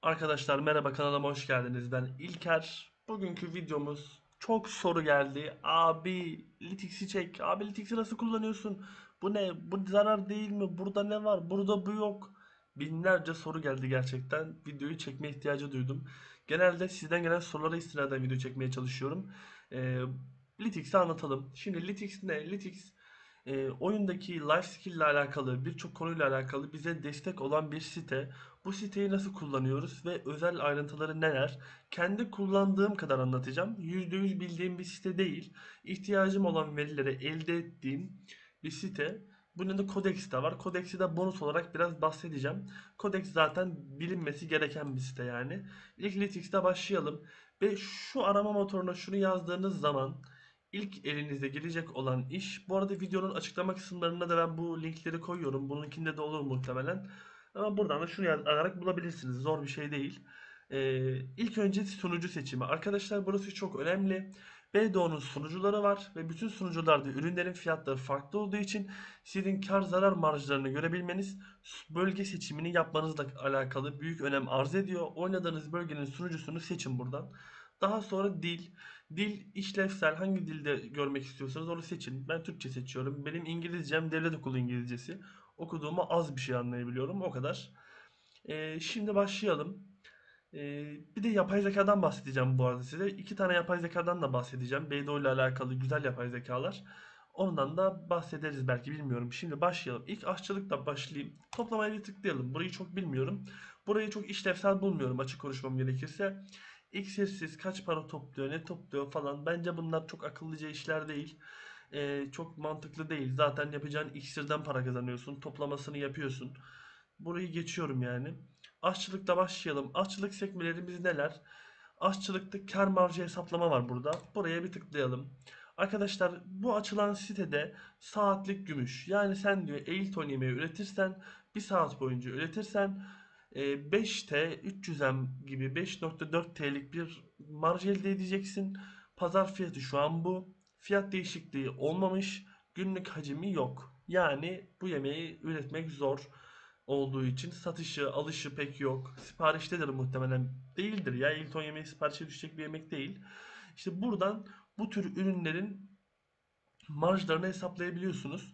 Arkadaşlar merhaba, kanalıma hoş geldiniz. Ben İlker. Bugünkü videomuz çok soru geldi. Abi Litix'i çek. Abi Litix'i nasıl kullanıyorsun? Bu ne? Bu zarar değil mi? Burada ne var? Burada bu yok. Binlerce soru geldi gerçekten. Videoyu çekme ihtiyacı duydum. Genelde sizden gelen sorulara istinaden video çekmeye çalışıyorum. Ee, Litix'i anlatalım. Şimdi Litix ne? Litix oyundaki life skill ile alakalı birçok konuyla alakalı bize destek olan bir site. Bu siteyi nasıl kullanıyoruz ve özel ayrıntıları neler? Kendi kullandığım kadar anlatacağım. %100 bildiğim bir site değil. İhtiyacım olan verileri elde ettiğim bir site. Bunun da Codex de var. Codex'i de bonus olarak biraz bahsedeceğim. Codex zaten bilinmesi gereken bir site yani. İlk Lytics'te başlayalım. Ve şu arama motoruna şunu yazdığınız zaman ilk elinize gelecek olan iş. Bu arada videonun açıklama kısımlarına da ben bu linkleri koyuyorum. Bununkinde de olur muhtemelen. Ama buradan da şunu yazarak bulabilirsiniz. Zor bir şey değil. İlk önce sunucu seçimi. Arkadaşlar burası çok önemli. BDO'nun sunucuları var ve bütün sunucularda ürünlerin fiyatları farklı olduğu için sizin kar zarar marjlarını görebilmeniz bölge seçimini yapmanızla alakalı büyük önem arz ediyor. Oynadığınız bölgenin sunucusunu seçin buradan. Daha sonra dil. Dil işlevsel hangi dilde görmek istiyorsanız onu seçin. Ben Türkçe seçiyorum. Benim İngilizcem devlet okulu İngilizcesi. Okuduğumu az bir şey anlayabiliyorum. O kadar. Şimdi başlayalım. Bir de yapay zekadan bahsedeceğim bu arada size. İki tane yapay zekadan da bahsedeceğim. Beydou ile alakalı güzel yapay zekalar. Ondan da bahsederiz belki, bilmiyorum. Şimdi başlayalım. İlk aşçılıkla başlayayım. Toplamaya bir tıklayalım. Burayı çok bilmiyorum. Burayı çok işlevsel bulmuyorum açık konuşmam gerekirse. İksirsiz kaç para topluyor, ne topluyor falan. Bence bunlar çok akıllıca işler değil. Çok mantıklı değil. Zaten yapacağın iksirden para kazanıyorsun. Toplamasını yapıyorsun. Burayı geçiyorum yani. Aşçılıkta başlayalım. Aşçılık sekmelerimiz neler? Aşçılıkta kar marjı hesaplama var burada. Buraya bir tıklayalım. Arkadaşlar bu açılan sitede saatlik gümüş. Yani sen diyor Eğilton yemeği üretirsen, bir saat boyunca üretirsen 5T 300M gibi 5.4 T'lik bir marj elde edeceksin. Pazar fiyatı şu an bu. Fiyat değişikliği olmamış. Günlük hacmi yok. Yani bu yemeği üretmek zor olduğu için satışı, alışı pek yok. Sipariştedir muhtemelen. Değildir ya. Hilton yemeği siparişe düşecek bir yemek değil. İşte buradan bu tür ürünlerin marjlarını hesaplayabiliyorsunuz.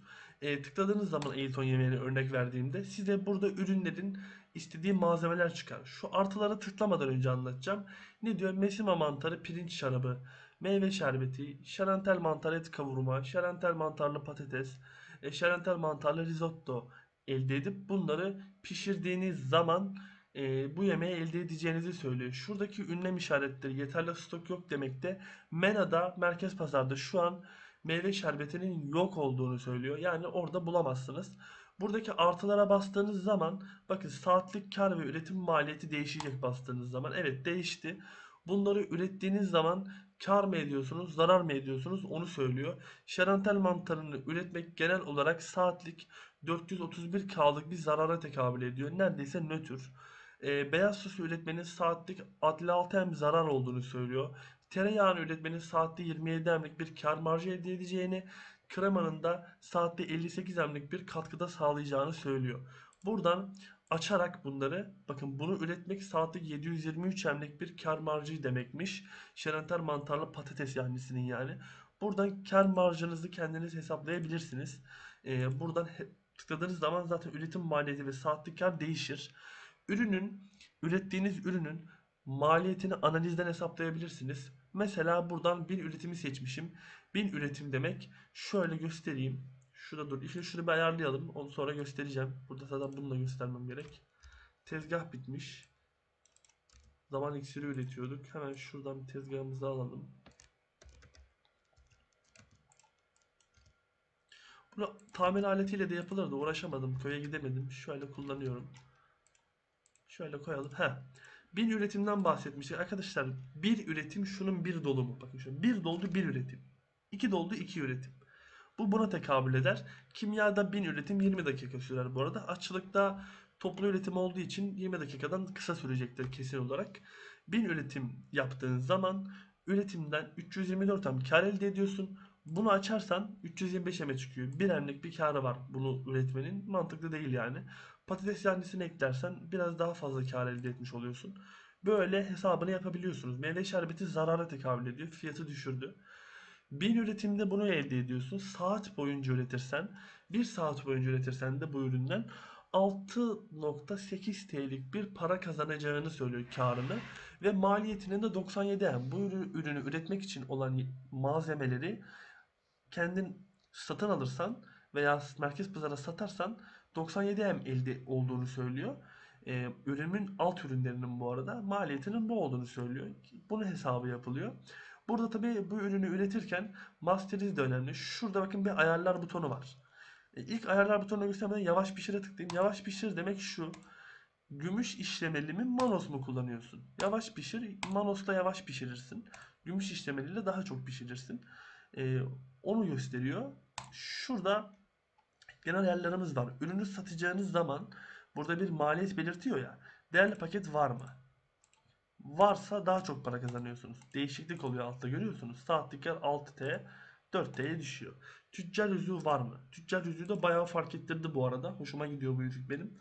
Tıkladığınız zaman Hilton yemeğine örnek verdiğimde size burada ürünlerin istediği malzemeler çıkar. Şu artılara tıklamadan önce anlatacağım. Ne diyor? Mesima mantarı, pirinç şarabı, meyve şerbeti, şarantel mantar et kavurma, şarantel mantarlı patates, şarantel mantarlı risotto elde edip bunları pişirdiğiniz zaman bu yemeği elde edeceğinizi söylüyor. Şuradaki ünlem işaretleri yeterli stok yok demekte. Mena'da, merkez pazarda şu an meyve şerbetinin yok olduğunu söylüyor. Yani orada bulamazsınız. Buradaki artılara bastığınız zaman bakın saatlik kar ve üretim maliyeti değişecek bastığınız zaman. Evet, değişti. Bunları ürettiğiniz zaman kar mı ediyorsunuz, zarar mı ediyorsunuz onu söylüyor. Şerantel mantarını üretmek genel olarak saatlik 431K'lık bir zarara tekabül ediyor. Neredeyse nötr. Beyaz sos üretmenin saatlik 56 hem zarar olduğunu söylüyor. Tereyağını üretmenin saatte 27 emlik bir kar marjı elde edeceğini, kremanın da saatte 58 emlik bir katkıda sağlayacağını söylüyor. Buradan açarak bunları, bakın bunu üretmek saatte 723 emlik bir kar marjı demekmiş. Şerantel mantarlı patates yahnısının yani. Buradan kar marjınızı kendiniz hesaplayabilirsiniz. Buradan tıkladığınız zaman zaten üretim maliyeti ve saatlik kar değişir. Ürünün, ürettiğiniz ürünün maliyetini analizden hesaplayabilirsiniz. Mesela buradan 1000 üretimi seçmişim. 1000 üretim demek. Şöyle göstereyim. Şurada dur. İşte şunu bir ayarlayalım. Onu sonra göstereceğim. Burada zaten bunu da göstermem gerek. Tezgah bitmiş. Zaman iksiri üretiyorduk. Hemen şuradan tezgahımızı alalım. Bunu tamir aletiyle de yapılır da uğraşamadım. Köye gidemedim. Şöyle kullanıyorum. Şöyle koyalım. Heh. 1000 üretimden bahsetmiştik. Arkadaşlar bir üretim şunun bir dolumu. Bakın şu bir doldu bir üretim. 2 doldu 2 üretim. Bu buna tekabül eder. Kimyada 1000 üretim 20 dakika sürer bu arada. Aşçılıkta toplu üretim olduğu için 20 dakikadan kısa sürecektir kesin olarak. 1000 üretim yaptığın zaman üretimden 324 kar elde ediyorsun. Bunu açarsan 325 eme çıkıyor. Bir emlik bir karı var bunu üretmenin. Mantıklı değil yani. Patates yancısını eklersen biraz daha fazla kar elde etmiş oluyorsun. Böyle hesabını yapabiliyorsunuz. Meyve şerbeti zarara tekabül ediyor. Fiyatı düşürdü. Bir üretimde bunu elde ediyorsun. Saat boyunca üretirsen, bir saat boyunca üretirsen de bu üründen 6,8 TL'lik bir para kazanacağını söylüyor karını. Ve maliyetinin de 97 M. Bu ürünü üretmek için olan malzemeleri kendin satın alırsan veya merkez pazara satarsan 97 M elde olduğunu söylüyor. Ürünün alt ürünlerinin bu arada maliyetinin bu olduğunu söylüyor. Bunun hesabı yapılıyor. Burada tabii bu ürünü üretirken masteriz de önemli. Şurada bakın bir ayarlar butonu var. İlk ayarlar butonuna göstermeden yavaş pişire tıklayın. Yavaş pişir demek şu. Gümüş işlemeli mi manos mu kullanıyorsun? Yavaş pişir. Manosla yavaş pişirirsin. Gümüş işlemeliyle daha çok pişirirsin. Ee, Onu gösteriyor. Şurada genel ayarlarımız var. Ürünü satacağınız zaman burada bir maliyet belirtiyor ya. Değerli paket var mı? Varsa daha çok para kazanıyorsunuz. Değişiklik oluyor altta görüyorsunuz. Saatlikler 6T 4T'ye düşüyor. Tüccar yüzüğü var mı? Tüccar yüzüğü de bayağı fark ettirdi bu arada. Hoşuma gidiyor bu yüzük benim.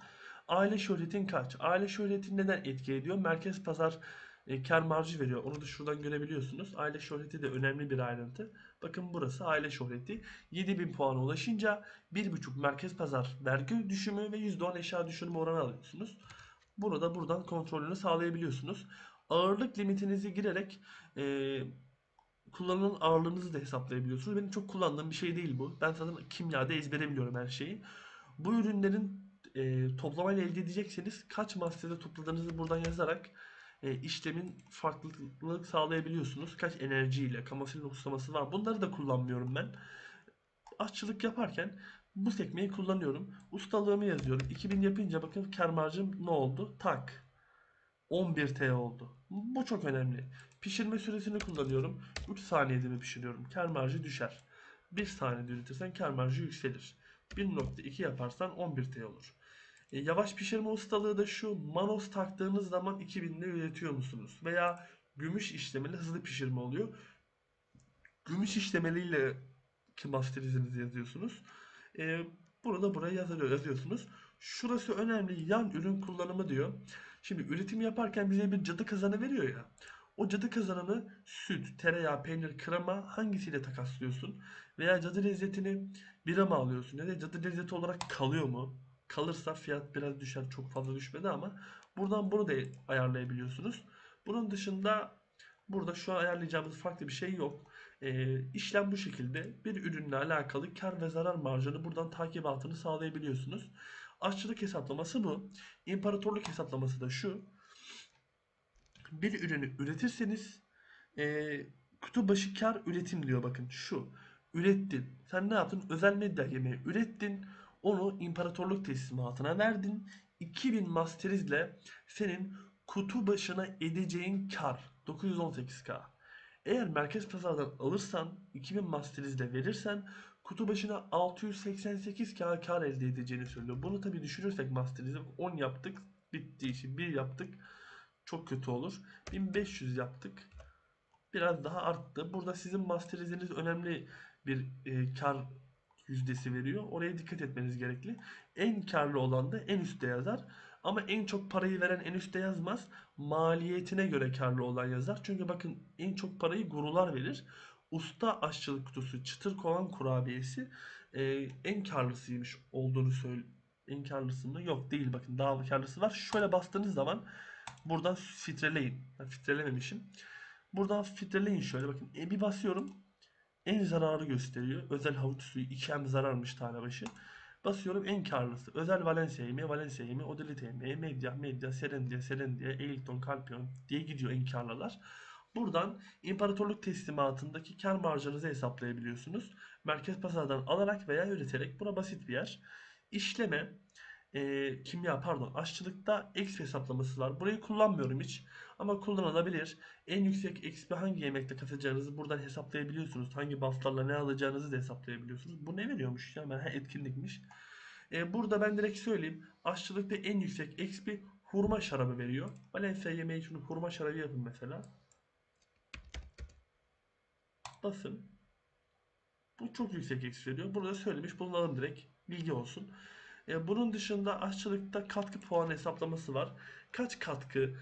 Aile şöhretin kaç? Aile şöhretin neden etki ediyor? Merkez pazar kar marjı veriyor. Onu da şuradan görebiliyorsunuz. Aile şöhreti de önemli bir ayrıntı. Bakın burası aile şöhreti. 7000 puana ulaşınca 1,5 merkez pazar vergi düşümü ve %10 eşya düşürme oranı alıyorsunuz. Bunu da buradan kontrolünü sağlayabiliyorsunuz. Ağırlık limitinizi girerek kullanılan ağırlığınızı da hesaplayabiliyorsunuz. Benim çok kullandığım bir şey değil bu. Ben zaten kimyada ezbere biliyorum her şeyi. Bu ürünlerin toplamayla elde edecekseniz kaç maddede topladığınızı buradan yazarak işlemin farklılık sağlayabiliyorsunuz. Kaç enerjiyle, kamosil noksaması var. Bunları da kullanmıyorum ben. Aşçılık yaparken bu sekmeyi kullanıyorum. Ustalığımı yazıyorum. 2000 yapınca bakın kar marjım ne oldu? Tak. 11T oldu. Bu çok önemli. Pişirme süresini kullanıyorum. 3 saniyede mi pişiriyorum? Kar marjı düşer. 1 saniyede üretirsen kar marjı yükselir. 1,2 yaparsan 11T olur. Yavaş pişirme ustalığı da şu. Manos taktığınız zaman 2000'de üretiyor musunuz? Veya gümüş işlemeli hızlı pişirme oluyor. Gümüş işlemeliyle ki masterizinizi yazıyorsunuz. Bunu da buraya yazıyorsunuz. Şurası önemli. Yan ürün kullanımı diyor. Şimdi üretim yaparken bize bir cadı kazanı veriyor ya. O cadı kazanını süt, tereyağı, peynir, krema hangisiyle takaslıyorsun? Veya cadı lezzetini bira mı alıyorsun? Ya da cadı lezzeti olarak kalıyor mu? Kalırsa fiyat biraz düşer. Çok fazla düşmedi ama buradan bunu da ayarlayabiliyorsunuz. Bunun dışında burada şu an ayarlayacağımız farklı bir şey yok. İşlem bu şekilde. Bir ürünle alakalı kar ve zarar marjını buradan takibatını sağlayabiliyorsunuz. Aşçılık hesaplaması bu. İmparatorluk hesaplaması da şu. Bir ürünü üretirseniz kutu başı kar üretim diyor bakın şu. Ürettin. Sen ne yaptın? Özel medya yemeği ürettin. Onu imparatorluk teslimatına verdin. 2000 masterizle senin kutu başına edeceğin kar 918K. Eğer merkez pazardan alırsan 2000 masterizle verirsen kutu başına 688K kar elde edeceğini söylüyor. Bunu tabi düşürürsek masterizi 10 yaptık. Bitti işi 1 yaptık. Çok kötü olur. 1500 yaptık. Biraz daha arttı. Burada sizin masteriziniz önemli bir kar yüzdesi veriyor. Oraya dikkat etmeniz gerekli. En karlı olan da en üstte yazar. Ama en çok parayı veren en üstte yazmaz. Maliyetine göre karlı olan yazar. Çünkü bakın en çok parayı gurular verir. Usta aşçılık kutusu çıtır kovan kurabiyesi en karlısıymış olduğunu söyle. En karlısı mı? Yok değil bakın daha karlısı var. Şöyle bastığınız zaman buradan filtreleyin. Ben filtrelememişim. Buradan filtreleyin şöyle bakın. Bir basıyorum. En zararı gösteriyor. Özel havuç suyu 2M zararmış tane başı. Basıyorum en karlısı. Özel Valencia yemeği, Valencia yemeği, Odilite yemeği, Medya, Serendia, Eilton, Calpion diye gidiyor en karlılar. Buradan imparatorluk teslimatındaki kar marjınızı hesaplayabiliyorsunuz. Merkez pazardan alarak veya üreterek. Buna basit bir yer. İşleme, kimya pardon aşçılıkta XP hesaplaması var. Burayı kullanmıyorum hiç. Ama kullanılabilir. En yüksek XP hangi yemekte katacağınızı buradan hesaplayabiliyorsunuz. Hangi bufflarla ne alacağınızı da hesaplayabiliyorsunuz. Bu ne veriyormuş ya? Ben etkinlikmiş. Burada ben direkt söyleyeyim. Aşçılıkta en yüksek XP hurma şarabı veriyor. Valencia yemeği için hurma şarabı yapın mesela. Basın. Bu çok yüksek eksi veriyor. Burada söylemiş bulunalım, direkt bilgi olsun. Bunun dışında aşçılıkta katkı puanı hesaplaması var. Kaç katkı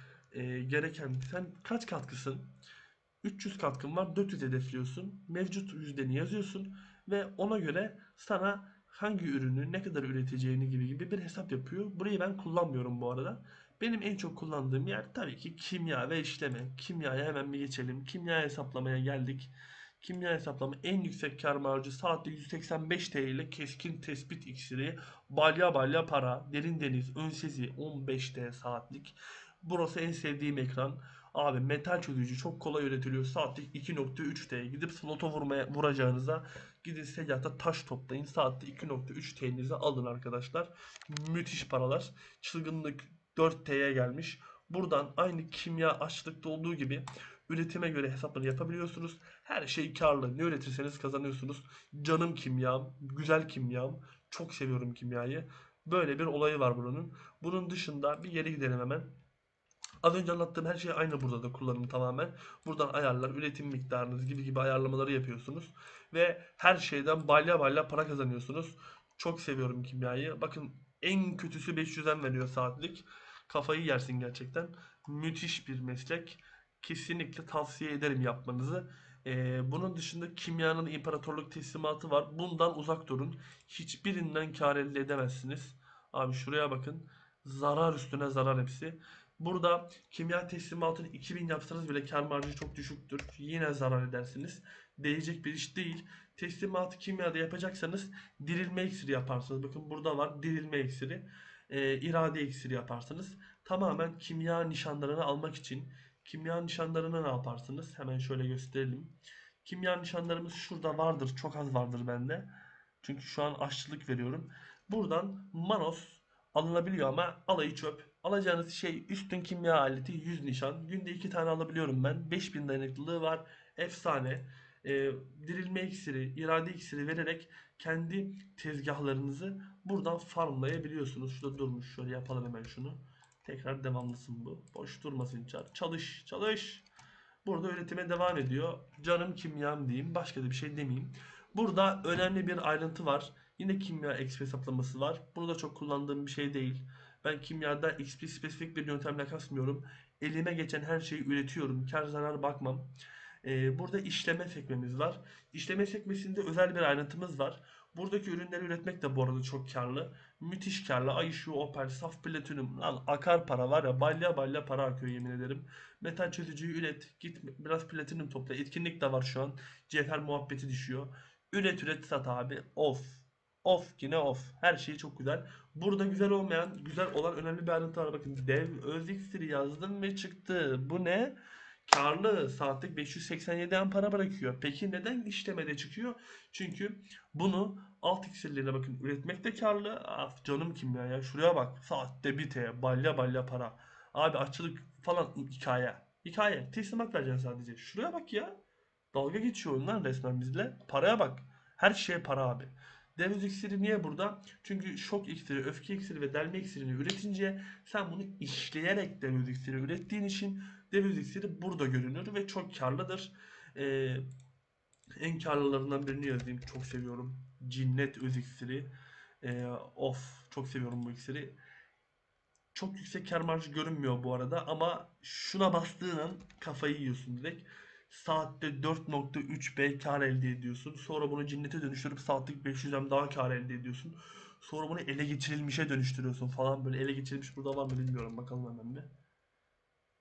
gereken, sen kaç katkısın? 300 katkın var, 400 hedefliyorsun. Mevcut yüzdeni yazıyorsun ve ona göre sana hangi ürünü ne kadar üreteceğini gibi bir hesap yapıyor. Burayı ben kullanmıyorum bu arada. Benim en çok kullandığım yer tabii ki kimya ve işleme. Kimyaya hemen bir geçelim. Kimya hesaplamaya geldik. Kimya hesaplama en yüksek kar marjı saatte 185 TL ile keskin tespit iksiri, balya balya para, derin deniz, ön sezi 15 TL saatlik. Burası en sevdiğim ekran. Abi metal çözücü çok kolay üretiliyor. Saatlik 2.3 T. Gidip slota vuracağınıza gidin seccahta taş toplayın. Saatte 2.3 T'nizi alın arkadaşlar. Müthiş paralar. Çılgınlık 4 T'ye gelmiş. Buradan aynı kimya açlıkta olduğu gibi üretime göre hesapları yapabiliyorsunuz. Her şey karlı. Ne üretirseniz kazanıyorsunuz. Canım kimyam, güzel kimyam. Çok seviyorum kimyayı. Böyle bir olayı var buranın. Bunun dışında bir yere gidelim hemen. Az önce anlattığım her şey aynı burada da kullanım tamamen. Buradan ayarlar, üretim miktarınız gibi ayarlamaları yapıyorsunuz. Ve her şeyden balya balya para kazanıyorsunuz. Çok seviyorum kimyayı. Bakın en kötüsü 500'den veriyor saatlik. Kafayı yersin gerçekten. Müthiş bir meslek. Kesinlikle tavsiye ederim yapmanızı. Bunun dışında kimyanın imparatorluk teslimatı var. Bundan uzak durun. Hiçbirinden kar elde edemezsiniz. Abi şuraya bakın. Zarar üstüne zarar hepsi. Burada kimya teslimatını 2000 yapsanız bile kar marjı çok düşüktür. Yine zarar edersiniz. Değecek bir iş değil. Teslimatı kimyada yapacaksanız dirilme iksiri yaparsınız. Bakın burada var dirilme iksiri. İrade iksiri yaparsınız. Tamamen kimya nişanlarını almak için. Kimya nişanlarını ne yaparsınız? Hemen şöyle gösterelim. Kimya nişanlarımız şurada vardır. Çok az vardır bende. Çünkü şu an aşçılık veriyorum. Buradan Manos alınabiliyor ama alayı çöp. Alacağınız şey üstün kimya aleti 100 nişan. Günde 2 tane alabiliyorum ben. 5000 dayanıklılığı var. Efsane. Dirilme iksiri, irade iksiri vererek kendi tezgahlarınızı buradan farmlayabiliyorsunuz. Şurada durmuş. Şöyle yapalım hemen şunu. Tekrar devamlısın bu. Boş durmasın çar. Çalış, çalış. Burada üretime devam ediyor. Canım kimyam diyeyim. Başka da bir şey demeyeyim. Burada önemli bir ayrıntı var. Yine kimya XP hesaplaması var. Bunu da çok kullandığım bir şey değil. Ben kimyada XP spesifik bir yöntemle kasmıyorum. Elime geçen her şeyi üretiyorum. Kar zarar bakmam. Burada işleme sekmemiz var. İşleme sekmesinde özel bir ayrıntımız var. Buradaki ürünleri üretmek de bu arada çok karlı. Müthiş karlı. Ay şu Opel, saf platinum. Lan akar para var ya, balya balya para akıyor yemin ederim. Metal çözücüyü üret. Git biraz platinum topla. Etkinlik de var şu an. Cevher muhabbeti düşüyor. Üret üret sat abi. Of. Of yine of. Her şey çok güzel. Burada güzel olmayan, güzel olan önemli bir ayrıntı var. Bakın dev öz iksiri yazdım ve çıktı. Bu ne? Karlı, saatlik 587 para bırakıyor. Peki neden işlemede çıkıyor? Çünkü bunu alt iksirlerine bakın üretmek de karlı. Af canım kimya ya. Şuraya bak. Saatte 1 T. Balya balya para. Abi açılık falan hikaye. Hikaye. Teslimat vereceksin sadece. Şuraya bak ya. Dalga geçiyor oyunlar resmen bizle. Paraya bak. Her şeye para abi. Deniz iksiri niye burada? Çünkü şok iksiri, öfke iksiri ve delme iksirini üretince sen bunu işleyerek deniz iksiri ürettiğin için deniz iksiri burada görünür ve çok karlıdır. Ee, En karlılarından birini yazayım. Çok seviyorum. Cinnet öz iksiri. Of çok seviyorum bu iksiri. Çok yüksek kar marjı görünmüyor bu arada ama şuna bastığın an kafayı yiyorsun direkt. Saatte 4.3 B kar elde ediyorsun. Sonra bunu cinnete dönüştürüp saatlik 500 M daha kar elde ediyorsun. Sonra bunu ele geçirilmişe dönüştürüyorsun falan böyle. Ele geçirilmiş burada var mı bilmiyorum, bakalım hemen bir.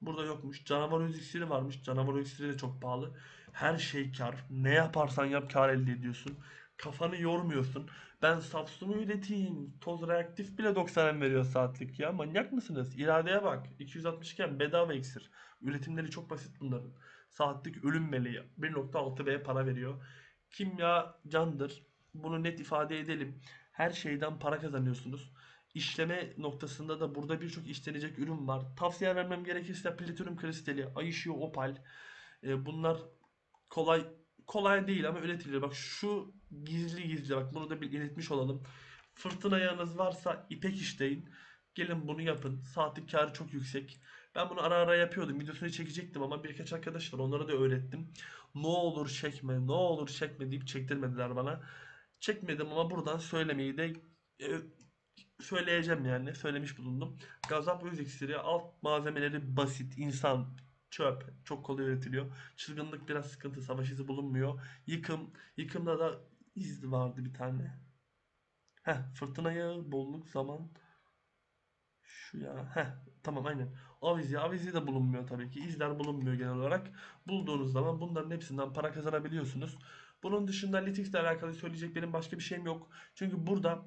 Burada yokmuş. Canavar öz iksiri varmış. Canavar öz iksiri de çok pahalı. Her şey kar. Ne yaparsan yap kar elde ediyorsun. Kafanı yormuyorsun. Ben Samsun'u üreteyim. Toz reaktif bile 90 veriyor saatlik ya. Manyak mısınız? İradeye bak. 260 iken bedava iksir. Üretimleri çok basit bunların. Saatlik ölüm meleği. 1.6 B para veriyor. Kimya candır. Bunu net ifade edelim. Her şeyden para kazanıyorsunuz. İşleme noktasında da burada birçok işlenecek ürün var. Tavsiye vermem gerekirse platinyum kristali, ay ışığı, opal. Bunlar kolay kolay değil ama üretilir. Bak şu gizli gizli, bak bunu da bir iletmiş olalım. Fırtına yağınız varsa ipek işleyin. Gelin bunu yapın. Saatlik karı çok yüksek. Ben bunu ara ara yapıyordum. Videosunu çekecektim ama birkaç arkadaş var. Onlara da öğrettim. Ne olur çekme, ne olur çekme deyip çektirmediler bana. Çekmedim ama buradan söylemeyi de e, söyleyeceğim yani. Söylemiş bulundum. Gazap öz iksiri alt malzemeleri basit. İnsan, çöp. Çok kolay üretiliyor. Çılgınlık biraz sıkıntı. Savaş izi bulunmuyor. Yıkımda da iz vardı bir tane. Heh, fırtına yağı, bolluk, zaman. Şu ya. Heh, tamam aynen. Avize de bulunmuyor tabii ki. İzler bulunmuyor genel olarak. Bulduğunuz zaman bunların hepsinden para kazanabiliyorsunuz. Bunun dışında Lytics ile alakalı söyleyecek benim başka bir şeyim yok. Çünkü burada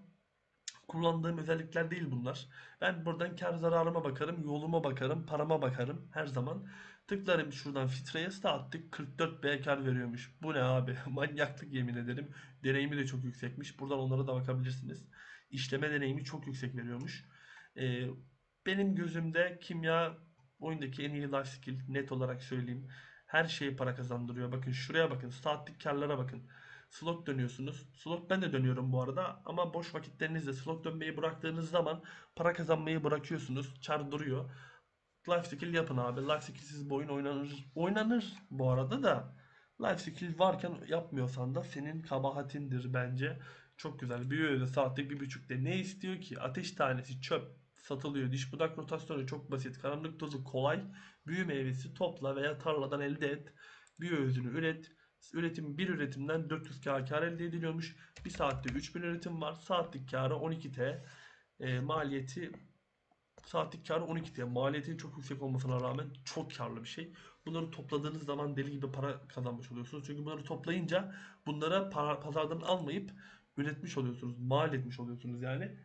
kullandığım özellikler değil bunlar. Ben buradan kar zararıma bakarım, yoluma bakarım, parama bakarım her zaman. Tıklarım şuradan filtreye attık 44 B kar veriyormuş. Bu ne abi? Manyaklık yemin ederim. Deneyimi de çok yüksekmiş. Buradan onlara da bakabilirsiniz. İşleme deneyimi çok yüksek veriyormuş. Ee, Benim gözümde kimya oyundaki en iyi life skill net olarak söyleyeyim. Her şeyi para kazandırıyor. Bakın şuraya bakın. Saatlik karlara bakın. Slot dönüyorsunuz. Slot ben de dönüyorum bu arada ama boş vakitlerinizde slot dönmeyi bıraktığınız zaman para kazanmayı bırakıyorsunuz. Çar duruyor. Life skill yapın abi. Life skill'siz bu oyun oynanır. Oynanır bu arada da. Life skill varken yapmıyorsan da senin kabahatindir bence. Çok güzel. Bir öğede saatlik 1,5'te ne istiyor ki? Ateş tanesi çöp satılıyor. Diş budak rotasyonu çok basit. Karanlık tozu kolay. Büyü meyvesi topla veya tarladan elde et. Bir özünü üret. Bir üretimden 400 kar elde ediliyormuş. Bir saatte 3000 üretim var. Saatlik karı 12 T. Maliyeti saatlik karı 12 T. Maliyetinin çok yüksek olmasına rağmen çok karlı bir şey. Bunları topladığınız zaman deli gibi para kazanmış oluyorsunuz. Çünkü bunları toplayınca bunlara pazardan almayıp üretmiş oluyorsunuz. Mal etmiş oluyorsunuz yani.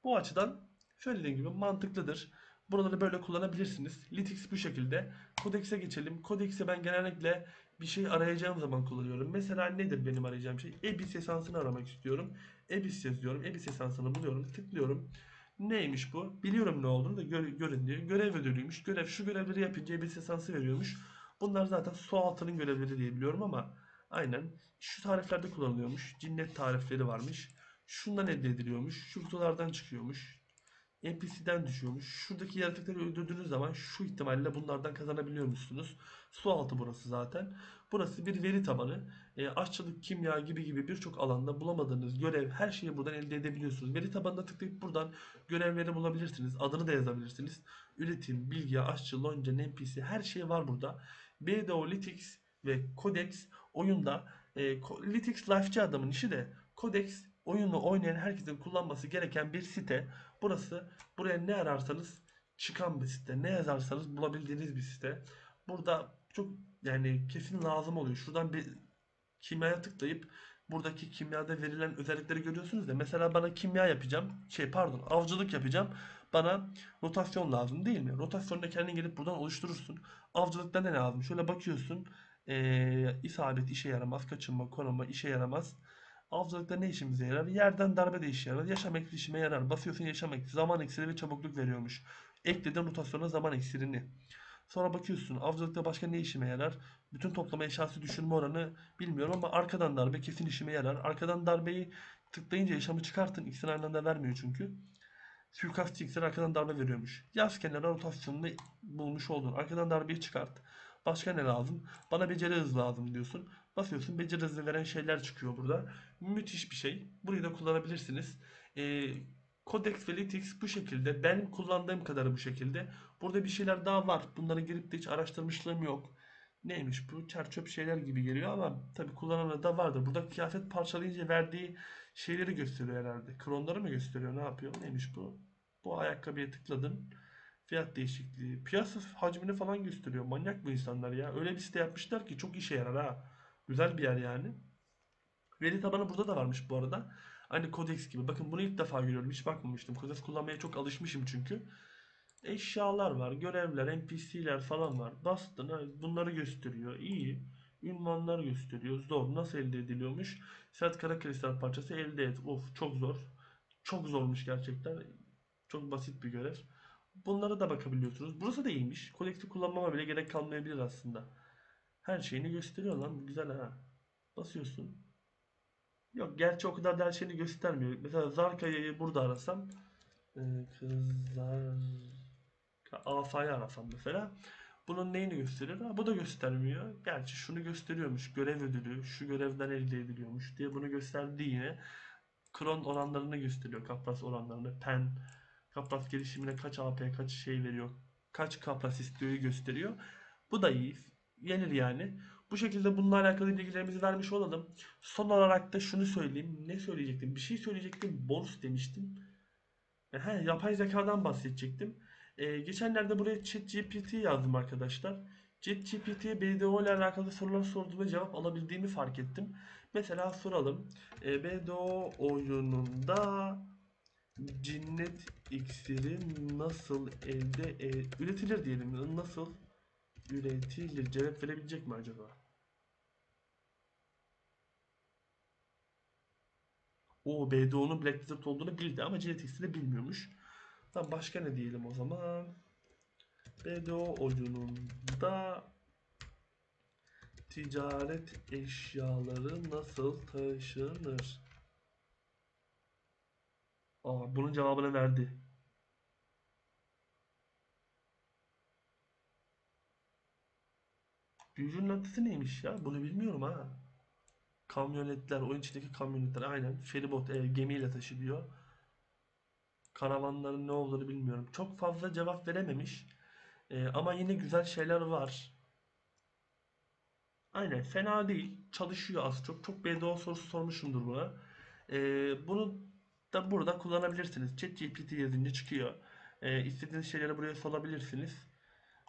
Bu açıdan söylediğim gibi mantıklıdır. Buraları böyle kullanabilirsiniz. Lytics bu şekilde. Codex'e geçelim. Codex'e ben genellikle bir şey arayacağım zaman kullanıyorum. Mesela nedir benim arayacağım şey? Ebis esansını aramak istiyorum. Ebis yazıyorum. Ebis esansını buluyorum. Tıklıyorum. Neymiş bu? Biliyorum ne olduğunu da görün diyor. Görev ödülüymüş. Şu görevleri yapınca Ebis esansı veriyormuş. Bunlar zaten su altının görevleri diye biliyorum ama aynen şu tariflerde kullanılıyormuş. Cinnet tarifleri varmış. Şundan elde ediliyormuş. Şu kutulardan çıkıyormuş. NPC'den düşüyormuş. Şuradaki yaratıkları öldürdüğünüz zaman şu ihtimalle bunlardan kazanabiliyormuşsunuz. Su altı burası zaten. Burası bir veri tabanı. Aşçılık, kimya gibi birçok alanda bulamadığınız görev, her şeyi buradan elde edebiliyorsunuz. Veri tabanına tıklayıp buradan görevleri bulabilirsiniz. Adını da yazabilirsiniz. Üretim, bilgi, aşçı, lonca, NPC her şey var burada. BDO, Lytics ve Codex oyunda Lytics Life'ci adamın işi de Codex oyunu oynayan herkesin kullanması gereken bir site. Burası buraya ne ararsanız çıkan bir site. Ne yazarsanız bulabildiğiniz bir site. Burada çok yani kesin lazım oluyor. Şuradan bir kimyaya tıklayıp buradaki kimyada verilen özellikleri görüyorsunuz ya. Mesela bana kimya yapacağım. Pardon, avcılık yapacağım. Bana rotasyon lazım değil mi? Rotasyonu da kendin gelip buradan oluşturursun. Avcılıkta ne lazım? Şöyle bakıyorsun. İsabet işe yaramaz. Kaçınma, konuma işe yaramaz. Avcılıkta ne işimize yarar? Yerden darbe de işe yarar. Yaşam eksiri işime yarar. Basıyorsun yaşam eksiri. Zaman eksiri ve çabukluk veriyormuş. Ekledin rotasyona zaman eksirini. Sonra bakıyorsun avcılıkta başka ne işime yarar? Bütün toplama eşyası düşürme oranı bilmiyorum ama arkadan darbe kesin işime yarar. Arkadan darbeyi tıklayınca yaşamı çıkartın. İkisini aynı anda vermiyor çünkü. Suikastçı iksir arkadan darbe veriyormuş. Yaz kenara rotasyonunu bulmuş oldun. Arkadan darbeyi çıkart. Başka ne lazım? Bana beceri hızı lazım diyorsun. Basıyorsun beceri hızı veren şeyler çıkıyor burada. Müthiş bir şey. Burayı da kullanabilirsiniz. Ee, Codex ve Lytics bu şekilde. Benim kullandığım kadarı bu şekilde. Burada bir şeyler daha var. Bunları girip de hiç araştırmışlığım yok. Neymiş bu? Çerçöp şeyler gibi geliyor ama tabii kullananlar da vardır. Burada kıyafet parçalayınca verdiği şeyleri gösteriyor herhalde. Kronları mı gösteriyor? Ne yapıyor? Neymiş bu? Bu ayakkabıya tıkladın. Fiyat değişikliği. Piyasa hacmini falan gösteriyor. Manyak bu insanlar ya. Öyle bir site yapmışlar ki çok işe yarar ha. Güzel bir yer yani. Veri tabanı burada da varmış bu arada. Aynı Codex gibi. Bakın bunu ilk defa görüyorum. Hiç bakmamıştım. Codex kullanmaya çok alışmışım çünkü. Eşyalar var, görevler, NPC'ler falan var. Bastın, ha, bunları gösteriyor. İyi. Ünvanlar gösteriyor. Zor. Nasıl elde ediliyormuş? Sert kara kristal parçası elde et. Of çok zor. Çok zormuş gerçekten. Çok basit bir görev. Bunlara da bakabiliyorsunuz. Burası da iyiymiş. Kolektif kullanmama bile gerek kalmayabilir aslında. Her şeyini gösteriyor lan. Güzel ha. Basıyorsun. Yok gerçi o kadar da her şeyini göstermiyor. Mesela Zarkaya'yı burada arasam. Kızlar. Asayı arasam mesela. Bunun neyini gösterir? Ha, bu da göstermiyor. Gerçi şunu gösteriyormuş. Görev ödülü, şu görevden elde ediliyormuş diye bunu gösterdi yine. Kron oranlarını gösteriyor. Kapras oranlarını. Kapras gelişimine kaç AP kaç şey veriyor. Kaç kapras istiyor'yu gösteriyor. Bu da iyi. Yenir yani. Bu şekilde bununla alakalı bilgilerimizi vermiş olalım. Son olarak da şunu söyleyeyim. Ne söyleyecektim? Bir şey söyleyecektim. Bonus demiştim. Yapay zekadan bahsedecektim. Geçenlerde buraya ChatGPT yazdım arkadaşlar. ChatGPT'ye BDO ile alakalı sorular sorduğumda cevap alabildiğimi fark ettim. Mesela soralım. BDO oyununda cinnet iksiri nasıl üretilir diyelim. Nasıl üretilir? Cevap verebilecek mi acaba? O BDO'nun Black Desert olduğunu bildi ama cinnet iksirini bilmiyormuş. Tamam, başka ne diyelim o zaman? BDO oyununda ticaret eşyaları nasıl taşınır? Bunun cevabını verdi. Büyücünün adı neymiş ya? Bunu bilmiyorum ha. Kamyonetler, oyun içindeki kamyonetler aynen. Feribot, gemiyle taşınıyor. Karavanların ne olduğunu bilmiyorum. Çok fazla cevap verememiş. Ama yine güzel şeyler var. Aynen, fena değil. Çalışıyor az çok. Çok BDO sorusu sormuşumdur buna. Bunu da burada kullanabilirsiniz. ChatGPT yazınca çıkıyor. İstediğiniz şeyleri buraya sorabilirsiniz.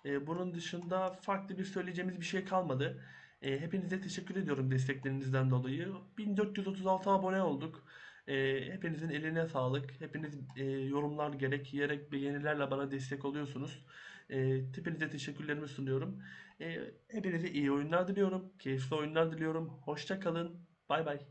Bunun dışında farklı bir söyleyeceğimiz bir şey kalmadı. Hepinize teşekkür ediyorum desteklerinizden dolayı. 1436 abone olduk. Hepinizin eline sağlık. Hepiniz yorumlar gerek beğenilerle bana destek oluyorsunuz. Hepinize teşekkürlerimi sunuyorum. Hepinize iyi oyunlar diliyorum. Keyifli oyunlar diliyorum. Hoşça kalın. Bay bay.